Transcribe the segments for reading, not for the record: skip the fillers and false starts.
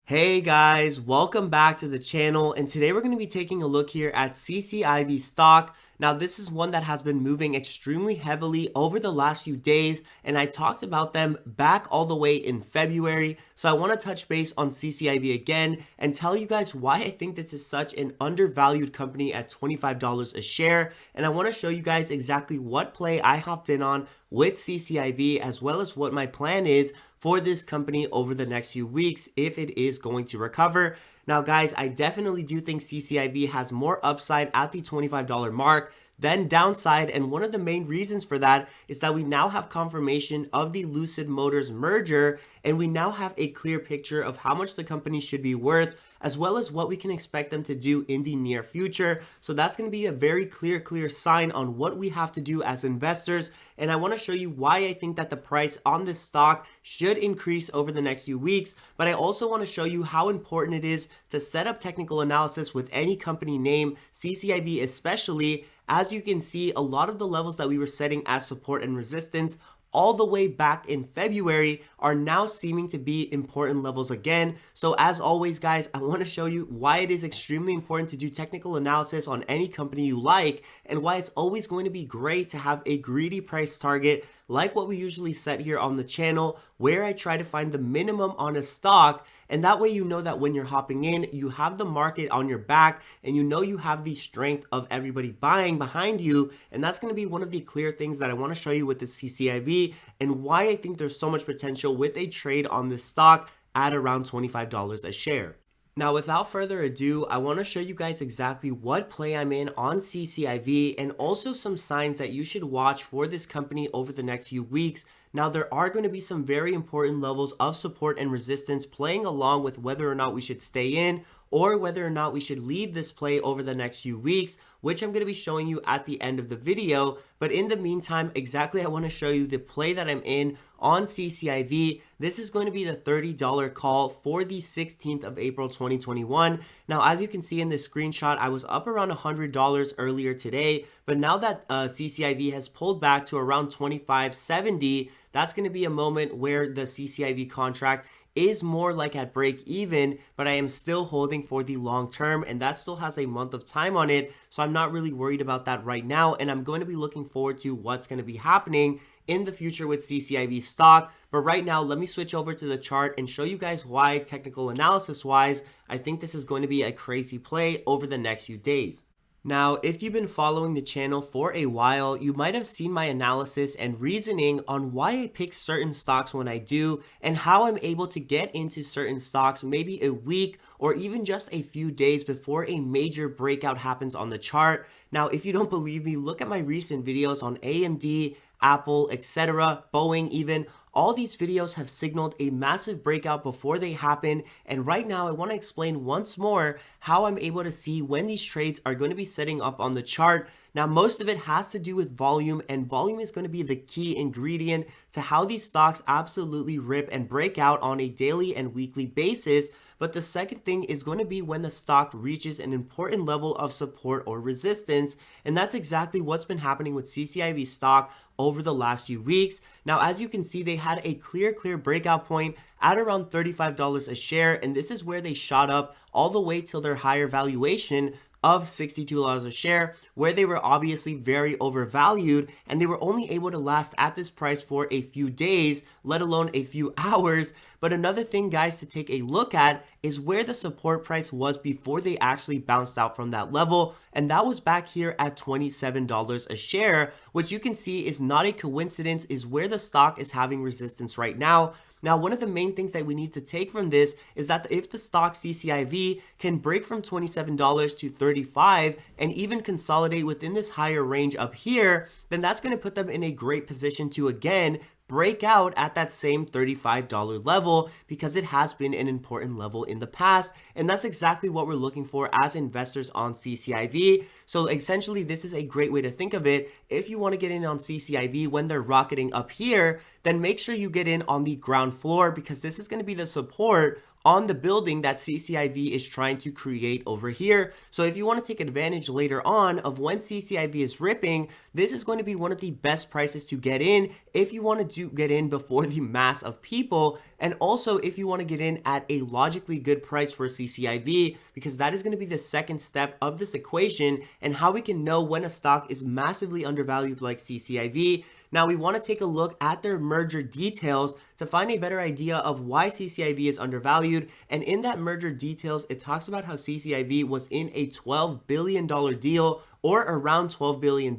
Hey guys, welcome back to the channel, and today we're going to be taking a look here at CCIV stock. Now this is one that has been moving extremely heavily over the last few days, and I talked about them back all the way in February. So I want to touch base on CCIV again and tell you guys why I think this is such an undervalued company at $25 a share. And I want to show you guys exactly what play I hopped in on with CCIV, as well as what my plan is for this company over the next few weeks if it is going to recover. Now guys, I definitely do think CCIV has more upside at the $25 mark than downside, and one of the main reasons for that is that we now have confirmation of the Lucid Motors merger, and we now have a clear picture of how much the company should be worth, as well as what we can expect them to do in the near future. So that's going to be a very clear sign on what we have to do as investors. And I want to show you why I think that the price on this stock should increase over the next few weeks. But I also want to show you how important it is to set up technical analysis with any company name, CCIV especially. As you can see, a lot of the levels that we were setting as support and resistance all the way back in February are now seeming to be important levels again. So as always guys, I want to show you why it is extremely important to do technical analysis on any company you like, and why it's always going to be great to have a greedy price target like what we usually set here on the channel, where I try to find the minimum on a stock. And that way you know that when you're hopping in, you have the market on your back, and you know you have the strength of everybody buying behind you. And that's going to be one of the clear things that I want to show you with the CCIV, and why I think there's so much potential with a trade on this stock at around $25 a share. Now, without further ado, I want to show you guys exactly what play I'm in on CCIV, and also some signs that you should watch for this company over the next few weeks. Now, there are going to be some very important levels of support and resistance playing along with whether or not we should stay in or whether or not we should leave this play over the next few weeks, which I'm going to be showing you at the end of the video. But in the meantime, exactly, I want to show you the play that I'm in on CCIV. This is going to be the $30 call for the 16th of April 2021. Now, as you can see in this screenshot, I was up around $100 earlier today, but now that CCIV has pulled back to around $25.70, that's going to be a moment where the CCIV contract is more like at break even, but I am still holding for the long term, and that still has a month of time on it. So I'm not really worried about that right now, and I'm going to be looking forward to what's going to be happening in the future with CCIV stock. But right now, let me switch over to the chart and show you guys why, technical analysis wise, I think this is going to be a crazy play over the next few days. Now, if you've been following the channel for a while, you might have seen my analysis and reasoning on why I pick certain stocks when I do, and how I'm able to get into certain stocks maybe a week or even just a few days before a major breakout happens on the chart. Now, if you don't believe me, look at my recent videos on AMD, Apple, etc., Boeing even. All these videos have signaled a massive breakout before they happen, and right now I want to explain once more how I'm able to see when these trades are going to be setting up on the chart. Now, most of it has to do with volume, and volume is going to be the key ingredient to how these stocks absolutely rip and break out on a daily and weekly basis. But the second thing is going to be when the stock reaches an important level of support or resistance, and that's exactly what's been happening with CCIV stock over the last few weeks. Now, as you can see, they had a clear breakout point at around $35 a share, and this is where they shot up all the way till their higher valuation of $62 a share, where they were obviously very overvalued, and they were only able to last at this price for a few days, let alone a few hours. But another thing, guys, to take a look at is where the support price was before they actually bounced out from that level, and that was back here at $27 a share, which you can see is not a coincidence, is where the stock is having resistance right now. Now, one of the main things that we need to take from this is that if the stock CCIV can break from $27 to $35 and even consolidate within this higher range up here, then that's going to put them in a great position to again break out at that same $35 level, because it has been an important level in the past, and that's exactly what we're looking for as investors on CCIV. So essentially, this is a great way to think of it. If you want to get in on CCIV when they're rocketing up here, then make sure you get in on the ground floor, because this is going to be the support on the building that CCIV is trying to create over here. So if you want to take advantage later on of when CCIV is ripping, this is going to be one of the best prices to get in if you want to get in before the mass of people, and also if you want to get in at a logically good price for CCIV, because that is going to be the second step of this equation and how we can know when a stock is massively undervalued like CCIV. Now we want to take a look at their merger details to find a better idea of why CCIV is undervalued. And in that merger details, it talks about how CCIV was in a $12 billion deal, or around $12 billion.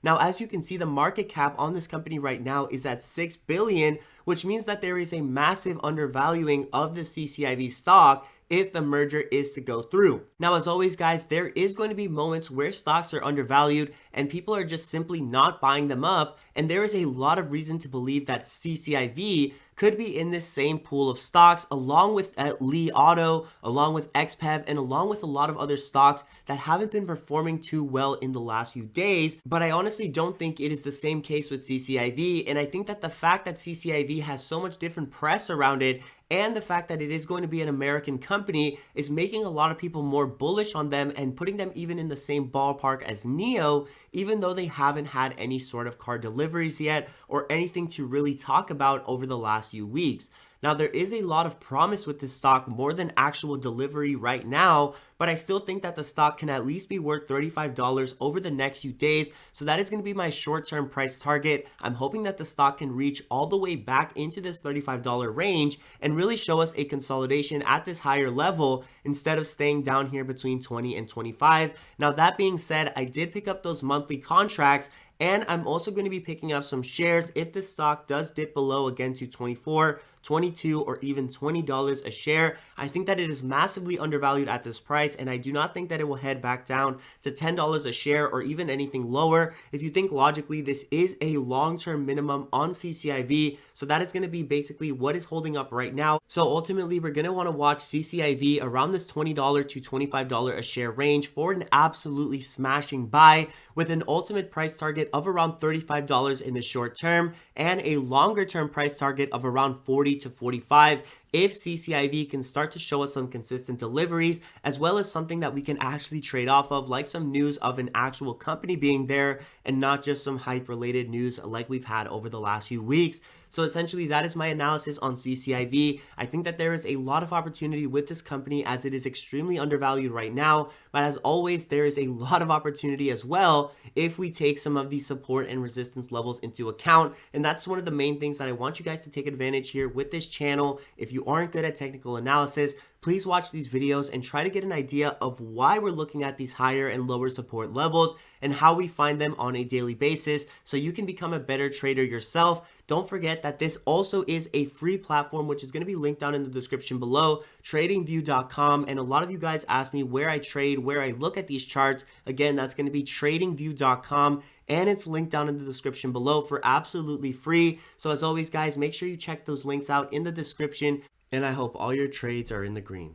Now, as you can see, the market cap on this company right now is at $6 billion, which means that there is a massive undervaluing of the CCIV stock if the merger is to go through. Now, as always, guys, there is going to be moments where stocks are undervalued and people are just simply not buying them up. And there is a lot of reason to believe that CCIV could be in this same pool of stocks, along with Li Auto, along with XPEV, and along with a lot of other stocks that haven't been performing too well in the last few days. But I honestly don't think it is the same case with CCIV. And I think that the fact that CCIV has so much different press around it, and the fact that it is going to be an American company, is making a lot of people more bullish on them and putting them even in the same ballpark as NIO, even though they haven't had any sort of car deliveries yet or anything to really talk about over the last few weeks. Now, there is a lot of promise with this stock, more than actual delivery right now, but I still think that the stock can at least be worth $35 over the next few days. So that is going to be my short-term price target. I'm hoping that the stock can reach all the way back into this $35 range and really show us a consolidation at this higher level instead of staying down here between 20 and 25. Now, that being said, I did pick up those monthly contracts, and I'm also going to be picking up some shares if the stock does dip below again to 24, 22, or even $20 a share. I think that it is massively undervalued at this price, and I do not think that it will head back down to $10 a share or even anything lower. If you think logically, this is a long-term minimum on CCIV, so that is going to be basically what is holding up right now. So ultimately, we're going to want to watch CCIV around this $20 to $25 a share range for an absolutely smashing buy, with an ultimate price target of around $35 in the short term and a longer term price target of around 40 to 45 if CCIV can start to show us some consistent deliveries, as well as something that we can actually trade off of, like some news of an actual company being there and not just some hype related news like we've had over the last few weeks. So essentially, that is my analysis on CCIV. I think that there is a lot of opportunity with this company as it is extremely undervalued right now. But as always, there is a lot of opportunity as well if we take some of these support and resistance levels into account. And that's one of the main things that I want you guys to take advantage here with this channel. If you aren't good at technical analysis, please watch these videos and try to get an idea of why we're looking at these higher and lower support levels and how we find them on a daily basis so you can become a better trader yourself. Don't forget that this also is a free platform, which is going to be linked down in the description below, tradingview.com. And a lot of you guys ask me where I trade, where I look at these charts. Again, that's going to be tradingview.com. And it's linked down in the description below for absolutely free. So as always, guys, make sure you check those links out in the description. And I hope all your trades are in the green.